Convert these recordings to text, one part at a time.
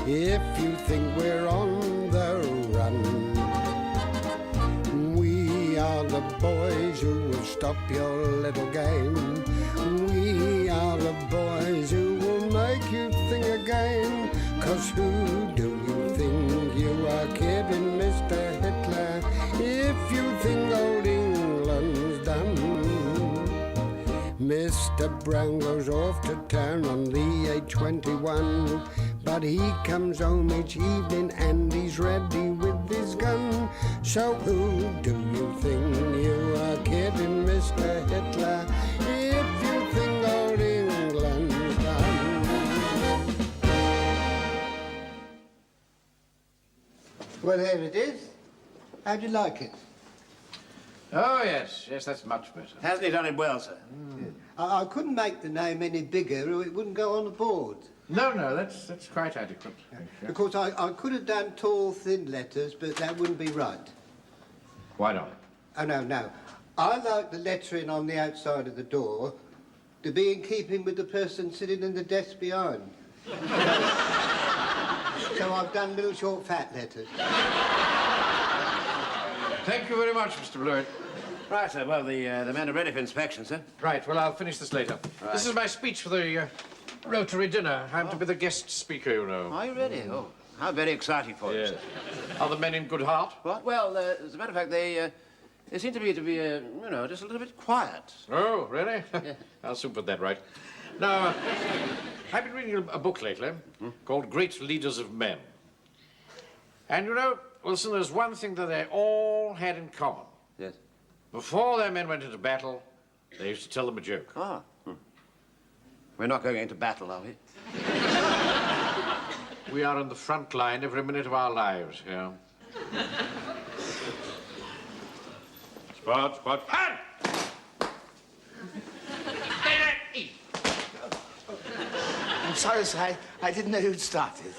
if you think we're on the run. We are the boys who will stop your little game. We are the boys who will make you think again. 'Cause who do you think you are kidding, Mr. Hitler, if you think old England's done? Mr. Brown goes off to town on the A21, but he comes home each evening and he's ready with his gun. So who do you think you are kidding, Mr. Hitler, if you think old England's done? Well, there it is. How'd you like it? Oh, yes, that's much better. Hasn't he done it well, sir? Yeah. I couldn't make the name any bigger or it wouldn't go on the board. No, that's quite adequate. Of course, I could have done tall, thin letters, but that wouldn't be right. Why not? Oh, no. I like the lettering on the outside of the door to be in keeping with the person sitting in the desk behind. So I've done little short fat letters. Thank you very much, Mr. Blewett. Right, sir. Well, the men are ready for inspection, sir. Right, well, I'll finish this later. Right. This is my speech for the Rotary dinner. I'm to be the guest speaker, you know. Are you ready? Oh, how very exciting for you, Yes. sir. Are the men in good heart? What? Well, as a matter of fact, they seem to be, you know, just a little bit quiet. Oh, really? Yeah. I'll soon put that right. Now, I've been reading a book lately called Great Leaders of Men. And, you know, Wilson, there's one thing that they all had in common. Yes. Before their men went into battle, they used to tell them a joke. Ah. We're not going into battle, are we? We are in the front line every minute of our lives here. Spot. Hand! I'm sorry, sir. I didn't know you'd started.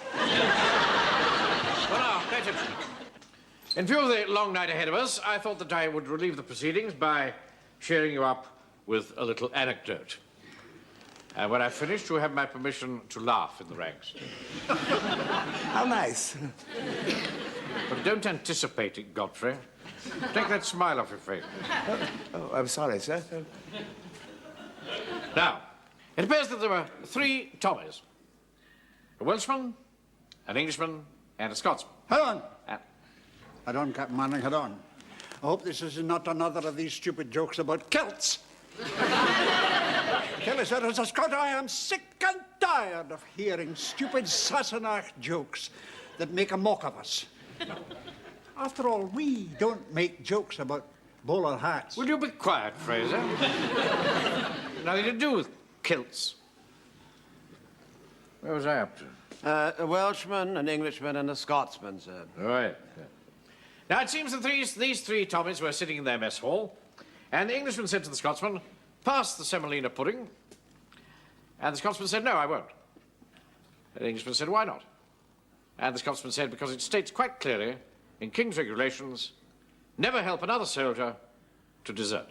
Well, now, that's it. In view of the long night ahead of us, I thought that I would relieve the proceedings by cheering you up with a little anecdote. And when I finished, you have my permission to laugh in the ranks. How nice. But don't anticipate it, Godfrey. Take that smile off your face. Oh, I'm sorry, sir. Now, it appears that there were 3 Tommies. A Welshman, an Englishman, and a Scotsman. Hold on. And Head on, Captain Manning, head on. I hope this is not another of these stupid jokes about Celts. Tell us, as a Scot, I am sick and tired of hearing stupid Sassenach jokes that make a mock of us. After all, we don't make jokes about bowler hats. will you be quiet, Fraser? Nothing to do with kilts. Where was I up to? A Welshman, an Englishman, and a Scotsman, sir. All right. Now, it seems that these 3 Tommies were sitting in their mess hall, and the Englishman said to the Scotsman, "Pass the semolina pudding." And the Scotsman said, "No, I won't." And the Englishman said, "Why not?" And the Scotsman said, "Because it states quite clearly in King's regulations, never help another soldier to desert."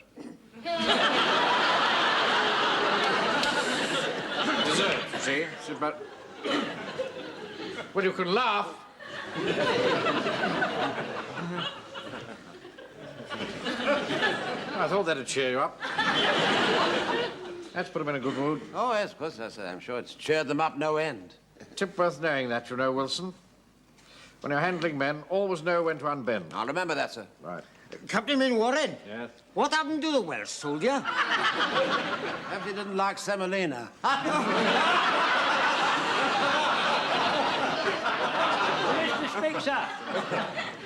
Desert, you see? It's about... Well, you can laugh. I thought that'd cheer you up. That's put him in a good mood. Oh, yes, of course, sir. I'm sure it's cheered them up no end. Tip worth knowing that, you know, Wilson. When you're handling men, always know when to unbend. I'll remember that, sir. Right. Captain Mainwaring? Yes? What happened to the Welsh soldier? Perhaps he didn't like semolina.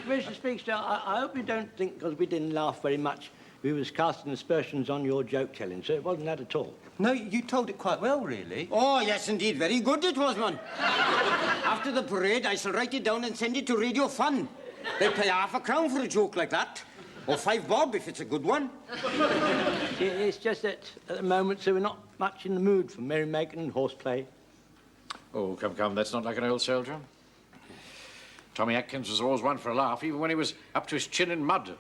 Mr. Speaker, I hope you don't think because we didn't laugh very much we was casting aspersions on your joke-telling, so it wasn't that at all. No, you told it quite well, really. Oh, yes, indeed. Very good it was, man. After the parade, I shall write it down and send it to Radio Fun. They pay £half for a joke like that. Or 5 bob if it's a good one. It's just that at the moment, so we're not much in the mood for merrymaking and horseplay. Oh, come, that's not like an old soldier. Tommy Atkins was always one for a laugh, even when he was up to his chin in mud.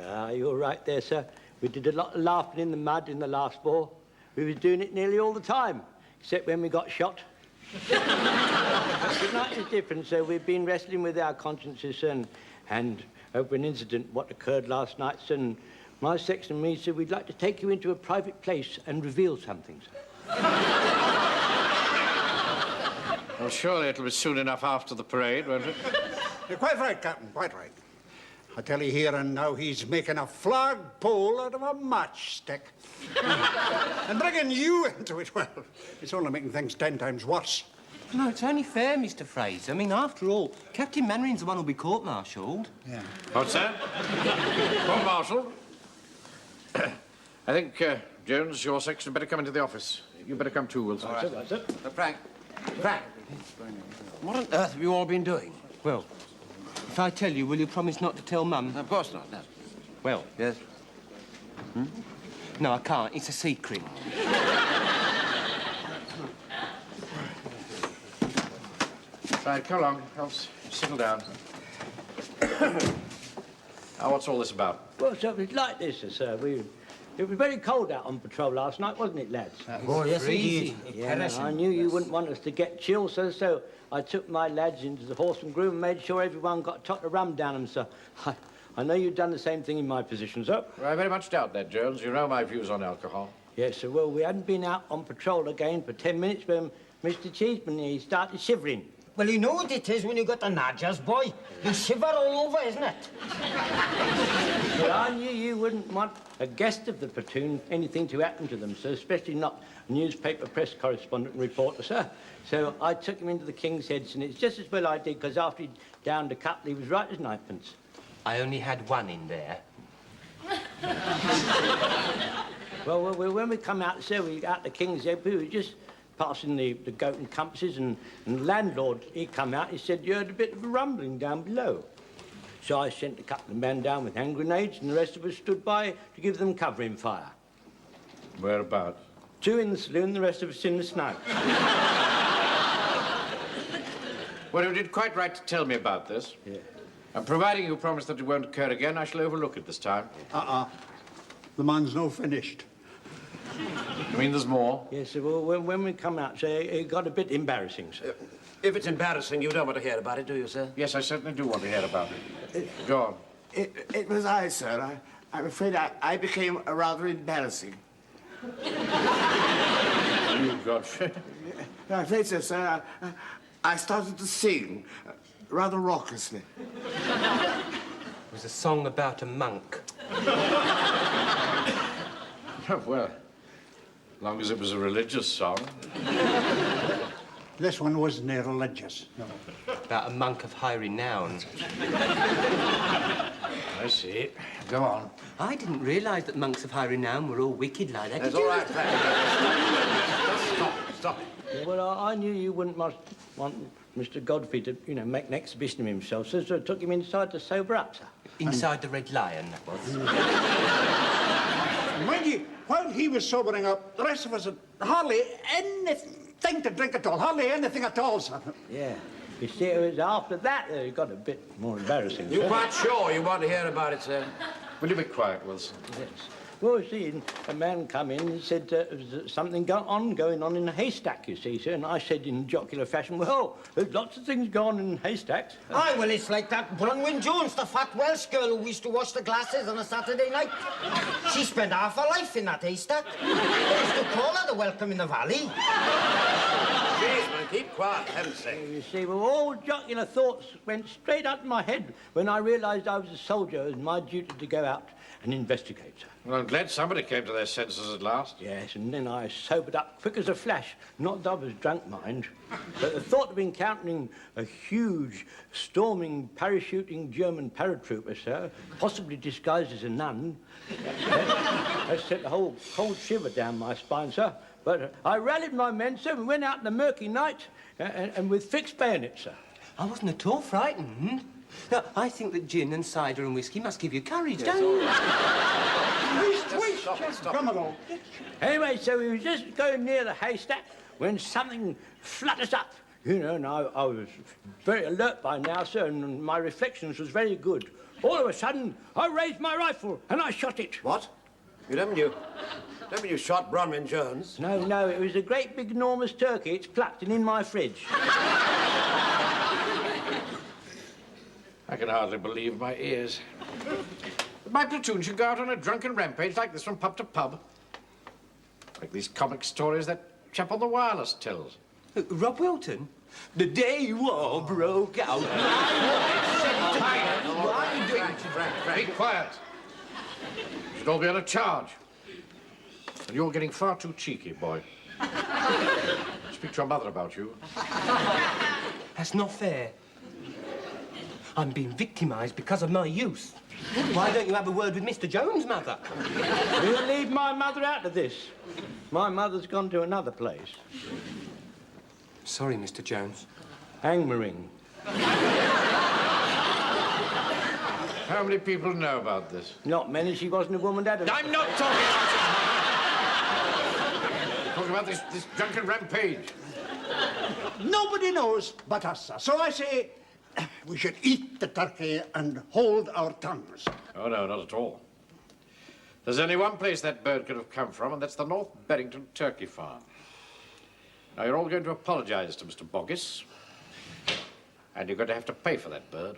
Ah, you're right there, sir. We did a lot of laughing in the mud in the last war. We was doing it nearly all the time, except when we got shot. Good night is different, sir. We've been wrestling with our consciences, sir, and over an incident what occurred last night, sir, and my section and me, sir, we'd like to take you into a private place and reveal something, sir. Well, surely it'll be soon enough after the parade, won't it? You're quite right, Captain, quite right. I tell you here and now he's making a flagpole out of a matchstick. And bringing you into it, well, it's only making things 10 times worse. No, it's only fair, Mr. Fraser. I mean, after all, Captain Mainwaring's the one who'll be court-martialed. Yeah. What's that? Court-martial? I think, Jones, your section better come into the office. You better come too, Wilson. All right. That's it. Frank, what on earth have you all been doing? Well, if I tell you, will you promise not to tell Mum? Of course not, no. Well, Yes? no, I can't. It's a secret. Right, come along, Helps. Settle down. Now, what's all this about? Well, sir, it was like this, sir. It was very cold out on patrol last night, wasn't it, lads? Oh, yes, Freezing. Yeah, I knew you wouldn't want us to get chills, sir, so I took my lads into the horse and groom and made sure everyone got a tot of rum down them, sir. I know you've done the same thing in my position, sir. Well, I very much doubt that, Jones. You know my views on alcohol. Yes, sir. Well, we hadn't been out on patrol again for 10 minutes when Mr. Cheeseman, he started shivering. Well, you know what it is when you got the nadgers, boy. You shiver all over, isn't it? But I knew you wouldn't want a guest of the platoon anything to happen to them, sir, especially not a newspaper press correspondent and reporter, sir. So I took him into the King's Heads, and it's just as well I did, because after he'd downed a couple, he was right as ninepence. I only had one in there. Well, when we come out, sir, we out the King's Head, we were just passing the Goat and Compasses, and the landlord, he come out, he said, you heard a bit of a rumbling down below. So I sent a couple of men down with hand grenades, and the rest of us stood by to give them covering fire. Whereabouts? 2 in the saloon, the rest of us in the snow. Well, you did quite right to tell me about this. Yeah. And providing you promise that it won't occur again, I shall overlook it this time. The man's no finished. You mean there's more? Yes, sir. Well, when we come out, sir, it got a bit embarrassing, sir. If it's embarrassing, you don't want to hear about it, do you, sir? Yes, I certainly do want to hear about it. Go on. It was I, sir. I'm afraid I became rather embarrassing. You Godfrey. I'm afraid so, sir. I started to sing rather raucously. It was a song about a monk. Well, as long as it was a religious song. This one wasn't religious. No. About a monk of high renown. I see. Go on. I didn't realise that monks of high renown were all wicked like that. That's Did all you? right, Frank. Stop it. Yeah, well, I knew you wouldn't want Mr. Godfrey to, make an exhibition of himself, sir, so I took him inside to sober up, sir. Inside the Red Lion, that was. And while he was sobering up, the rest of us had hardly anything to drink at all. Hardly anything at all, sir. Yeah. You see, it was after that that it got a bit more embarrassing, You're sir. quite sure you want to hear about it, sir? Will you be quiet, Wilson? Yes. Well, you see, a man come in and said there was something going on in a haystack, you see, sir. And I said in jocular fashion, well, there's lots of things going on in haystacks. Aye, well, it's like that Bronwyn Jones, the fat Welsh girl who used to wash the glasses on a Saturday night. She spent half her life in that haystack. They used to call her the Welcome in the Valley. Please, man, keep quiet, for heaven's sake. You see, well, all jocular thoughts went straight out of my head when I realised I was a soldier and my duty to go out and investigate, sir. Well, I'm glad somebody came to their senses at last. Yes, and then I sobered up quick as a flash. Not that I was drunk, mind. But the thought of encountering a huge, storming, parachuting German paratrooper, sir, possibly disguised as a nun, that sent a whole cold shiver down my spine, sir. But I rallied my men, sir, and went out in the murky night, and with fixed bayonets, sir. I wasn't at all frightened. No, I think that gin and cider and whiskey must give you courage, don't you? Criminal. Anyway, so we were just going near the haystack when something flutters up. And I was very alert by now, sir, and my reflections was very good. All of a sudden, I raised my rifle and I shot it. What? You haven't you? Don't mean you shot Bronwyn Jones. No, no, it was a great big enormous turkey. It's plucked and in my fridge. I can hardly believe my ears. My platoon should go out on a drunken rampage like this from pub to pub. Like these comic stories that chap on the wireless tells. Rob Wilton? The day war broke out. Be quiet. You should all be on a charge. And you're getting far too cheeky, boy. Speak to your mother about you. That's not fair. I'm being victimised because of my youth. Why don't you have a word with Mr. Jones, Mother? We'll leave my mother out of this. My mother's gone to another place. Sorry, Mr. Jones. Angmering. How many people know about this? Not many. She wasn't a woman, Dad. I'm not talking about it. I'm talking about this drunken rampage. Nobody knows but us, sir. So I say we should eat the turkey and hold our tongues. Oh, no, not at all. There's only one place that bird could have come from, and that's the North Berrington Turkey Farm. Now, you're all going to apologize to Mr. Boggis, and you're going to have to pay for that bird.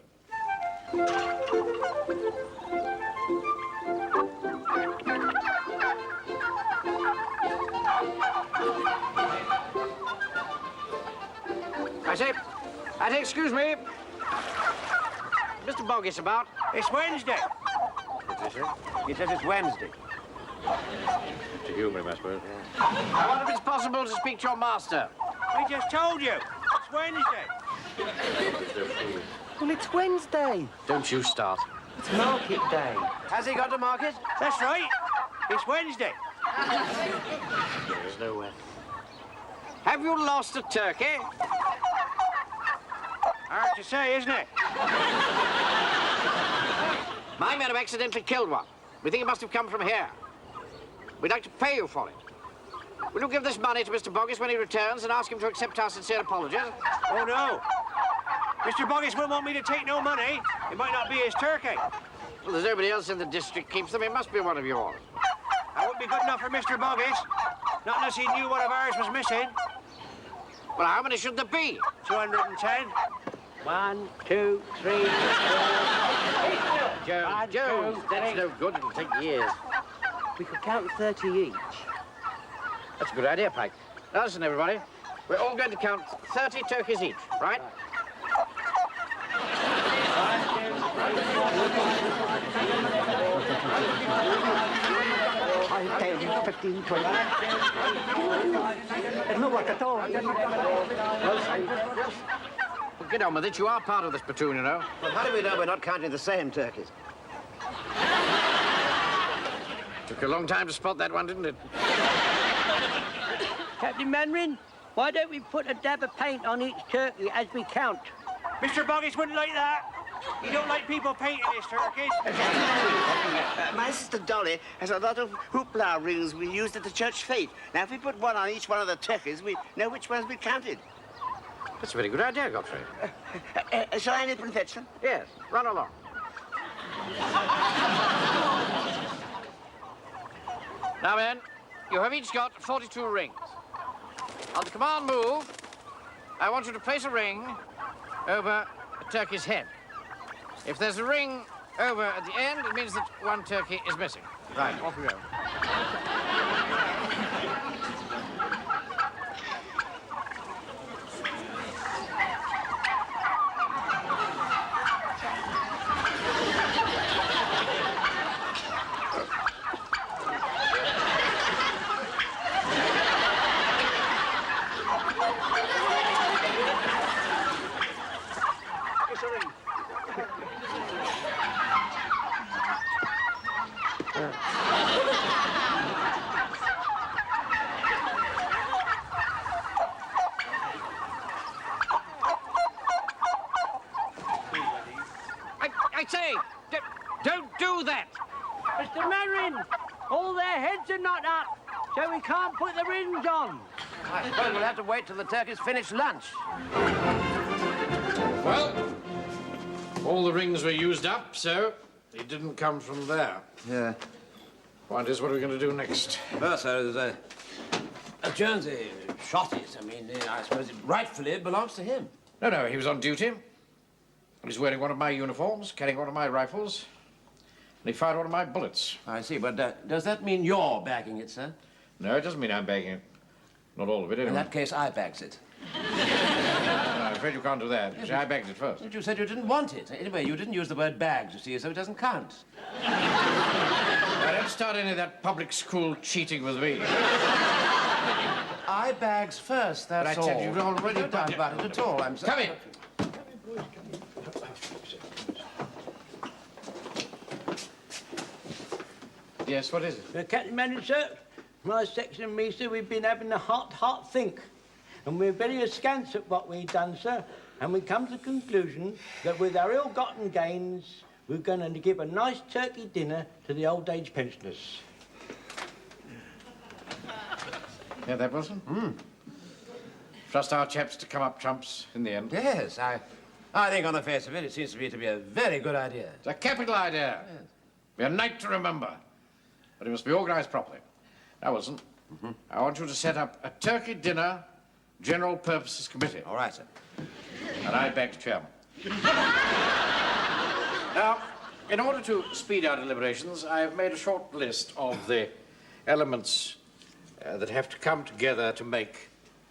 I say, excuse me. Mr. Boggis about? It's Wednesday. What is it? He says it's Wednesday. To humor him, I suppose. I wonder if it's possible to speak to your master. I just told you. It's Wednesday. Well, it's Wednesday. Don't you start. It's market day. Has he got to market? That's right. It's Wednesday. There's no way. Have you lost a turkey? Hard to say, isn't it? My men have accidentally killed one. We think it must have come from here. We'd like to pay you for it. Will you give this money to Mr. Boggis when he returns and ask him to accept our sincere apologies? Oh, no. Mr. Boggis won't want me to take no money. It might not be his turkey. Well, there's nobody else in the district keeps them. It must be one of yours. That wouldn't be good enough for Mr. Boggis. Not unless he knew one of ours was missing. Well, how many should there be? 210. 1, 2, 3, 4. Jones, that's no good. It'll take years. We could count 30 each. That's a good idea, Pike. Now, listen, everybody. We're all going to count 30 turkeys each, right? 10, 15, 20. There's no work at all. Well, get on with it. You are part of this platoon, you know. Well, how do we know we're not counting the same turkeys? Took a long time to spot that one, didn't it? Captain Manrin, why don't we put a dab of paint on each turkey as we count? Mr. Boggis wouldn't like that. He don't like people painting his turkeys. My sister Dolly has a lot of hoopla rings we used at the church fete. Now, if we put one on each one of the turkeys, we know which ones we counted. That's a very good idea, Godfrey. Shall I nip and fetch them? Yes, run along. Now, men, you have each got 42 rings. On the command move, I want you to place a ring over a turkey's head. If there's a ring over at the end, it means that one turkey is missing. Right, off we go. I say, don't do that. Mr. Manrin, all their heads are not up, so we can't put the rings on. I suppose we'll have to wait till the turkeys finish lunch. Well, all the rings were used up, so it didn't come from there. Yeah. Point is, what are we going to do next? Well, sir, there's Jonesy shot it. I mean, I suppose it rightfully belongs to him. No, he was on duty. He's wearing one of my uniforms, carrying one of my rifles, and he fired one of my bullets. I see, but does that mean you're bagging it, sir? No, it doesn't mean I'm bagging it. Not all of it, anyway. In that case, I bags it. No, I'm afraid you can't do that. Yes, See, I bagged it first. But you said you didn't want it. Anyway, you didn't use the word bags, you see, so it doesn't count. Now, don't start any of that public school cheating with me. I bags first, that's all. But I said you'd already Don't done doubt about it at all. I'm Come in. Yes, what is it? Captain Manager, my section and me, sir, we've been having a hard think. And we're very askance at what we've done, sir. And we come to the conclusion that with our ill-gotten gains, we're going to give a nice turkey dinner to the old age pensioners. Hear that, Wilson? Trust our chaps to come up trumps in the end. Yes, I think on the face of it, it seems to me to be a very good idea. It's a capital idea. Yes. Be a night to remember. But it must be organised properly. Now, Wilson, I want you to set up a turkey dinner general purposes committee. All right, sir. And I back chairman. Now, in order to speed our deliberations, I have made a short list of the elements that have to come together to make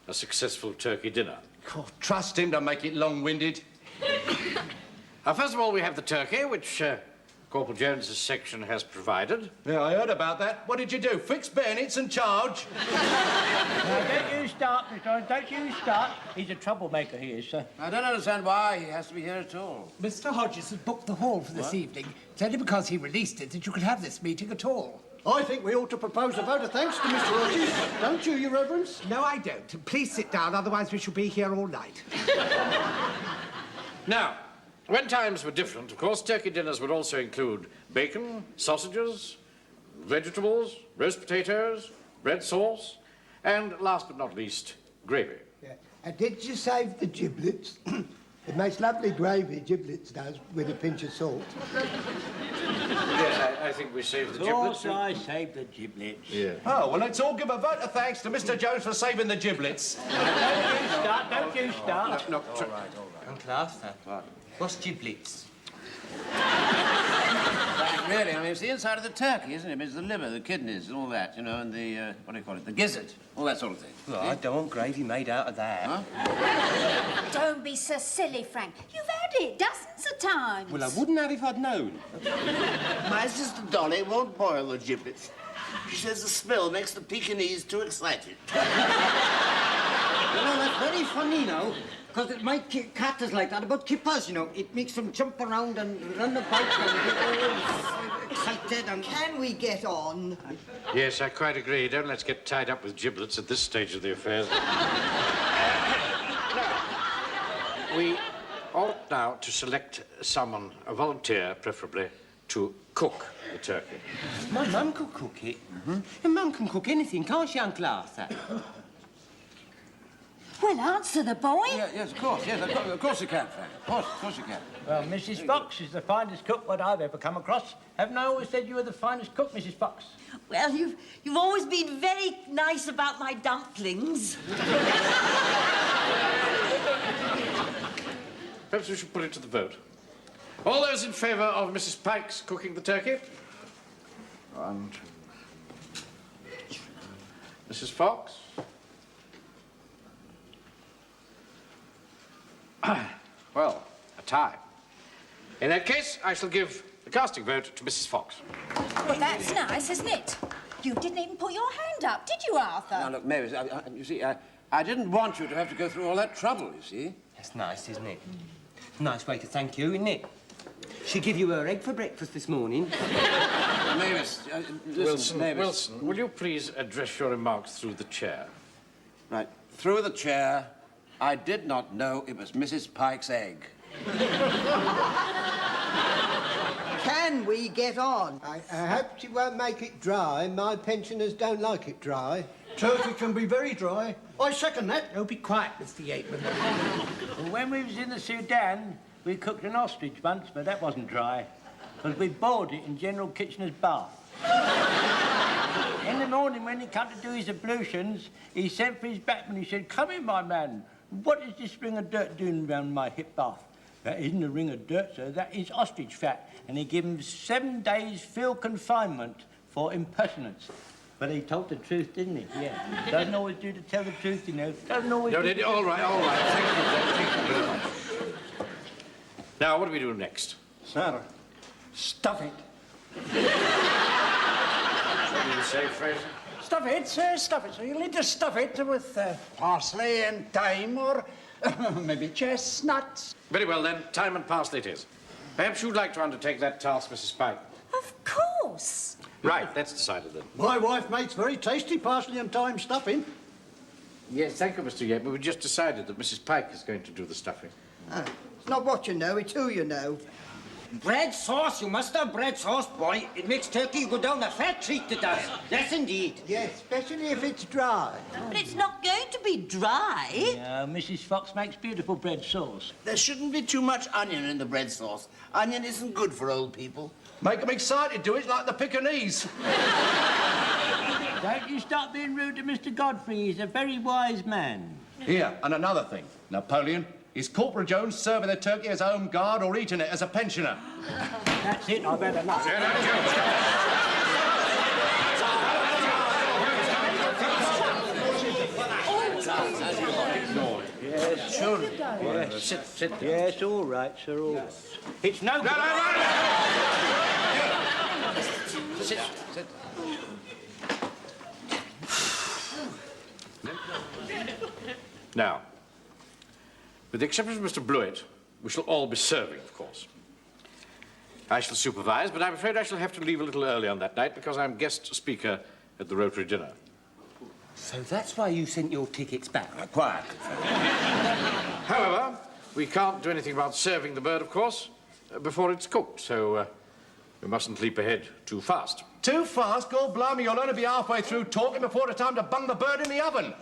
a successful turkey dinner. Oh, trust him to make it long-winded. First of all, we have the turkey, which Corporal Jones's section has provided. Yeah, I heard about that. What did you do? Fix bayonets and charge? Now, don't you start, Mr. Owen, don't you start. He's a troublemaker, he is, sir. I don't understand why he has to be here at all. Mr. Hodges has booked the hall for this evening. It's only because he released it that you could have this meeting at all. I think we ought to propose a vote of thanks to Mr. Rogers. Don't you, Your Reverence? No, I don't. Please sit down, otherwise we shall be here all night. Now, when times were different, of course, turkey dinners would also include bacon, sausages, vegetables, roast potatoes, bread sauce, and last but not least, gravy. Yeah. Did you save the giblets? It makes lovely gravy, giblets does, with a pinch of salt. Yes, I think we saved the giblets. Of course I saved the giblets. Yeah. Oh, well, let's all give a vote of thanks to Mr. Jones for saving the giblets. Don't you start. No, All right. Uncle Arthur, what's giblets? Really, I mean, it's the inside of the turkey, isn't it? It's the liver, the kidneys, and all that, you know, and the, what do you call it, the gizzard, all that sort of thing. Well, I don't want gravy made out of that. Huh? Don't be so silly, Frank. You've had it dozens of times. Well, I wouldn't have if I'd known. My sister Dolly won't boil the giblets. She says the smell makes the Pekingese too excited. You know, that's very funny now, because my cat is like that about kippers, you know. It makes them jump around and run about and get all excited and... Can we get on? Yes, I quite agree. Don't let's get tied up with giblets at this stage of the affairs. We ought now to select someone, a volunteer preferably, to cook the turkey. My mum could cook it. And Mum can cook anything, can't she, Uncle Arthur? Well, answer the boy. Yeah, yes, of course, yes, of course you can, Frank. Of course you can. Well, Mrs. Fox is the finest cook what I've ever come across. Haven't I always said you were the finest cook, Mrs. Fox? Well, you've always been very nice about my dumplings. Perhaps we should put it to the vote. All those in favour of Mrs. Pike's cooking the turkey? 1, 2. Mrs. Fox? Well, a tie. In that case, I shall give the casting vote to Mrs. Fox. Well, that's nice, isn't it? You didn't even put your hand up, did you, Arthur? Now, look, Mavis, you see, I didn't want you to have to go through all that trouble, you see. That's nice, isn't it? Nice way to thank you, isn't it? She gave you her egg for breakfast this morning. Mavis, listen, Wilson, Mavis. Wilson, will you please address your remarks through the chair? Right, through the chair, I did not know it was Mrs. Pike's egg. Can we get on? I hope she won't make it dry. My pensioners don't like it dry. Turkey can be very dry. I second that. Oh, be quiet, Mr. Yateman. Well, when we was in the Sudan, we cooked an ostrich once, but that wasn't dry, because we boiled it in General Kitchener's bath. morning when he come to do his ablutions, he sent for his backman. He said, "Come in, my man. What is this ring of dirt doing round my hip bath?" "That isn't a ring of dirt, sir. That is ostrich fat." And he gave him 7 days field confinement for impertinence. But he told the truth, didn't he? Yeah. Doesn't always do to tell the truth, you know. Doesn't always. No, all right, all right. Thank you, Dad. Thank you very much. Now, what do we do next? Sir, stuff it. What do you say, Fraser? Stuff it, sir, stuff it. So you'll need to stuff it with parsley and thyme or maybe chestnuts. Very well, then. Thyme and parsley it is. Perhaps you'd like to undertake that task, Mrs. Pike. Of course. Right, that's decided then. My wife makes very tasty parsley and thyme stuffing. Yes, thank you, Mr. Yates. But we just decided that Mrs. Pike is going to do the stuffing. It's not what you know, it's who you know. Bread sauce, you must have bread sauce, boy. It makes turkey go down a fat treat, it does. Yes, indeed. Yes, especially if it's dry. But it's not going to be dry. Mrs. Fox makes beautiful bread sauce. There shouldn't be too much onion in the bread sauce. Onion isn't good for old people. Make them excited, do it like the Pekingese. Don't you start being rude to Mr. Godfrey. He's a very wise man. Here, and another thing. Napoleon, is Corporal Jones serving the turkey as home guard or eating it as a pensioner? That's it, I've had enough. Yes, sure. Yes, sit. Yes, all right, sir, all right. It's no good. Sit. Now, with the exception of Mr. Blewett, we shall all be serving, of course. I shall supervise, but I'm afraid I shall have to leave a little early on that night because I'm guest speaker at the Rotary dinner. So that's why you sent your tickets back? Quiet. However, we can't do anything about serving the bird, of course, before it's cooked, so we mustn't leap ahead too fast. Too fast? God blimey, you'll only be halfway through talking before the time to bung the bird in the oven.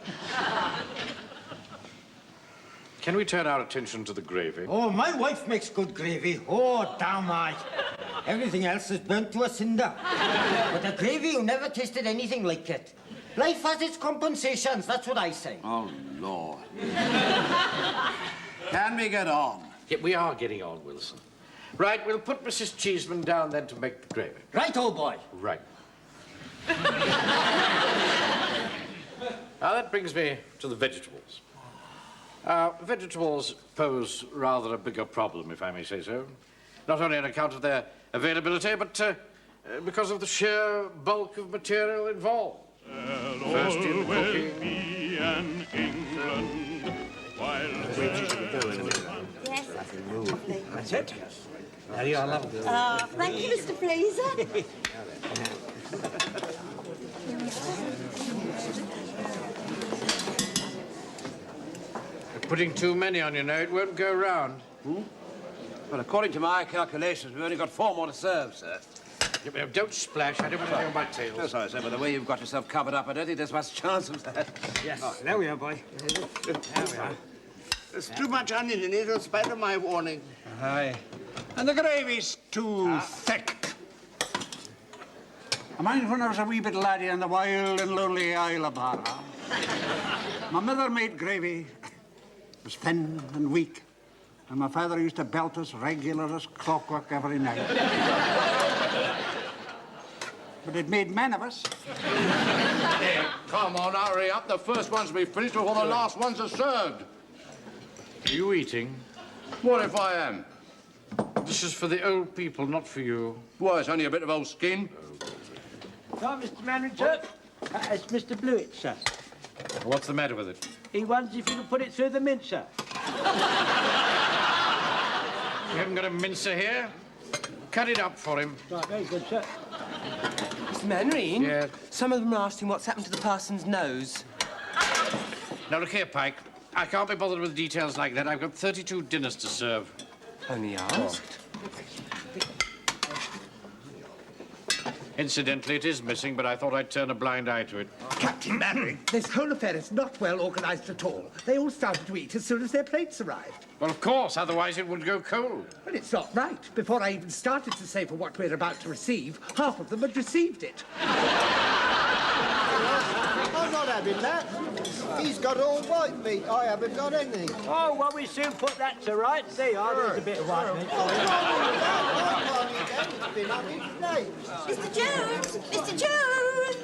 Can we turn our attention to the gravy? Oh, my wife makes good gravy. Oh, damn right. Everything else is burnt to a cinder. But the gravy, you never tasted anything like it. Life has its compensations, that's what I say. Oh, Lord. Can we get on? Yeah, we are getting on, Wilson. Right, we'll put Mrs. Cheeseman down then to make the gravy. Right, old boy. Right. Now, that brings me to the vegetables. Vegetables pose rather a bigger problem, if I may say so. Not only on account of their availability, but because of the sheer bulk of material involved. First in cooking. Yes. That's it. There you are, love. Thank you, Mr. Fraser. You're putting too many on, you know. It won't go round. Well, according to my calculations, we've only got 4 more to serve, sir. Yeah, don't splash. I don't want anything on my tails. Oh, sorry, sir, but the way you've got yourself covered up, I don't think there's much chance of that. Yes, there we are, boy. There we are. There's too much onion in it in spite of my warning. Aye. And the gravy's too thick. I mind when I was a wee bit laddie on the wild and lonely Isle of Barra. My mother made gravy. It was thin and weak. And my father used to belt us regular as clockwork every night. But it made men of us. Come on, hurry up. The first one's to be finished before the last ones are served. Are you eating? What if I am? This is for the old people, not for you. Well, it's only a bit of old skin. Right, Mr. Manager. It's Mr. Blewett, sir. What's the matter with it? He wonders if you can put it through the mincer. You haven't got a mincer here? Cut it up for him. Right, very good, sir. Mr. Mannerine? Yes? Some of them are asking what's happened to the parson's nose. Now, look here, Pike. I can't be bothered with details like that. I've got 32 dinners to serve. Only asked. Incidentally, it is missing, but I thought I'd turn a blind eye to it. Captain Mannering, this whole affair is not well organised at all. They all started to eat as soon as their plates arrived. Well, of course, otherwise it would go cold. But it's not right. Before I even started to say for what we're about to receive, half of them had received it. having that. He's got all white meat. I haven't got any. Oh, well, we soon put that to rights. There you are. There's a bit of white meat. Mr. Jones! Mr. Jones!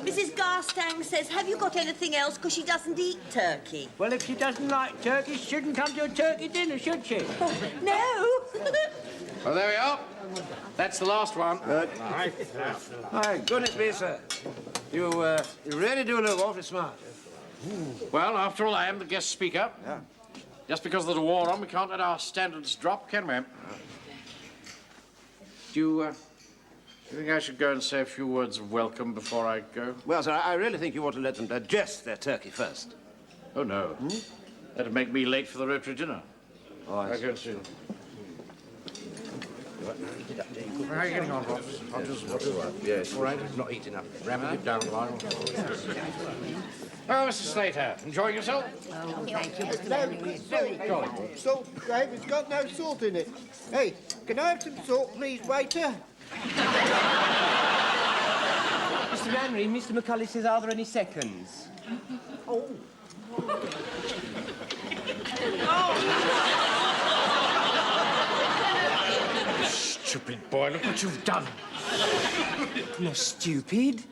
Mrs. Garstang says, have you got anything else? Because she doesn't eat turkey. Well, if she doesn't like turkey, she shouldn't come to a turkey dinner, should she? No! Well, there we are. That's the last one. My goodness me, sir. You really do look awfully smart. Well, after all, I am the guest speaker. Yeah. Just because there's a war on, we can't let our standards drop, can we? Do you think I should go and say a few words of welcome before I go? Well, sir, I really think you ought to let them digest their turkey first. Oh, no. That'd make me late for the Rotary dinner. Oh, I I go and see them. How are you getting on, Ross? Yes. All right? Not eating up. Ramming it down the line. Oh, Mr. Slater, enjoying yourself? Oh, thank you, Mr. No, salt, Dave. It's got no salt in it. Hey, can I have some salt, please, waiter? Mr. Manry, Mr. McCulley says, are there any seconds? Stupid boy, look what you've done. No, stupid.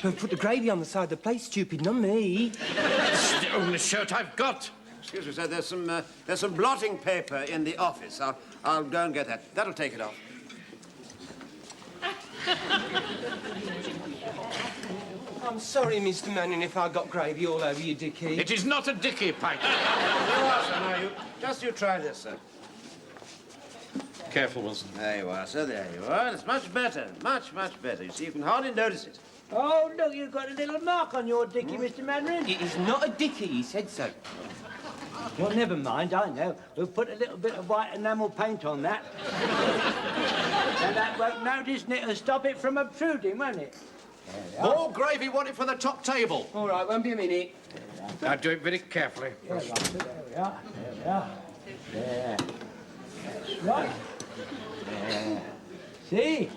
Don't put the gravy on the side of the plate, stupid, not me. It's the only shirt I've got. Excuse me, sir. There's some blotting paper in the office. I'll go and get that. That'll take it off. I'm sorry, Mr. Manning, if I got gravy all over you, Dickie. It is not a dicky, Pike. There you are, sir. Now, you try this, sir. Careful, Wilson. There you are, sir. There you are. It's much better. Much, much better. You see, you can hardly notice it. Oh, look, you've got a little mark on your dicky, Mr. Mandarin. It is not a Dickie, he said so. Well, never mind, I know. We'll put a little bit of white enamel paint on that. And that won't notice, and it'll stop it from obtruding, won't it? More gravy wanted for the top table. All right, won't be a minute. Now, do it very carefully. There we are, there we are. There. That's right. There. See?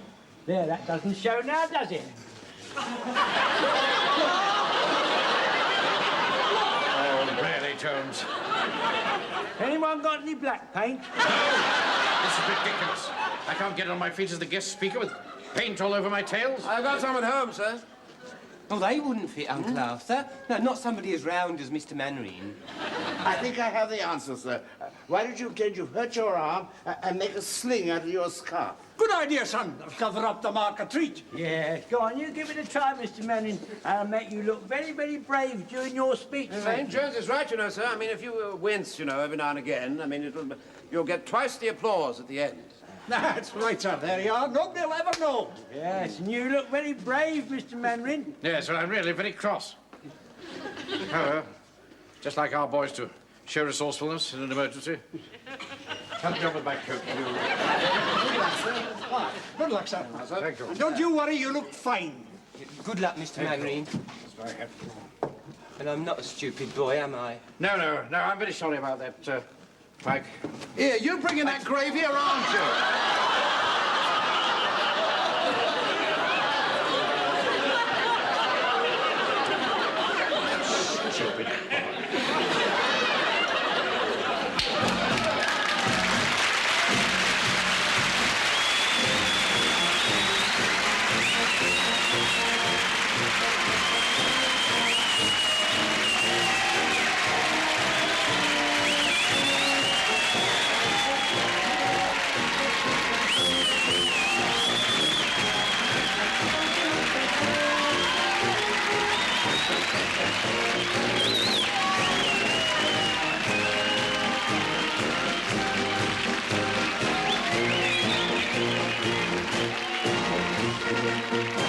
There, that doesn't show now, does it? Oh, really, Jones? Anyone got any black paint? This is ridiculous. I can't get on my feet as the guest speaker with paint all over my tails. I've got some at home, sir. Oh, they wouldn't fit, Uncle Arthur. No, not somebody as round as Mr. Mannering. I think I have the answer, sir. Why don't you pretend you've hurt your arm and make a sling out of your scarf? Good idea, son. I'll cover up the mark of treat. Yeah, go on, you give it a try, Mr. Manning. I'll make you look very, very brave during your speech. St. Jones is right, you know, sir. I mean, if you wince, you know, every now and again, I mean, you'll get twice the applause at the end. That's right, sir. There you are. Nobody will ever know. Yes, and you look very brave, Mr. Mandarin. Yes, well, I'm really very cross. However, just like our boys to show resourcefulness in an emergency. Help me on with my coat. Good luck, sir. Thank you. And don't you worry, you look fine. Good luck, Mr. Mannering. And I'm not a stupid boy, am I? No, I'm very sorry about that, Pike. Here, you bringing that gravy or aren't you? Stupid. Thank you.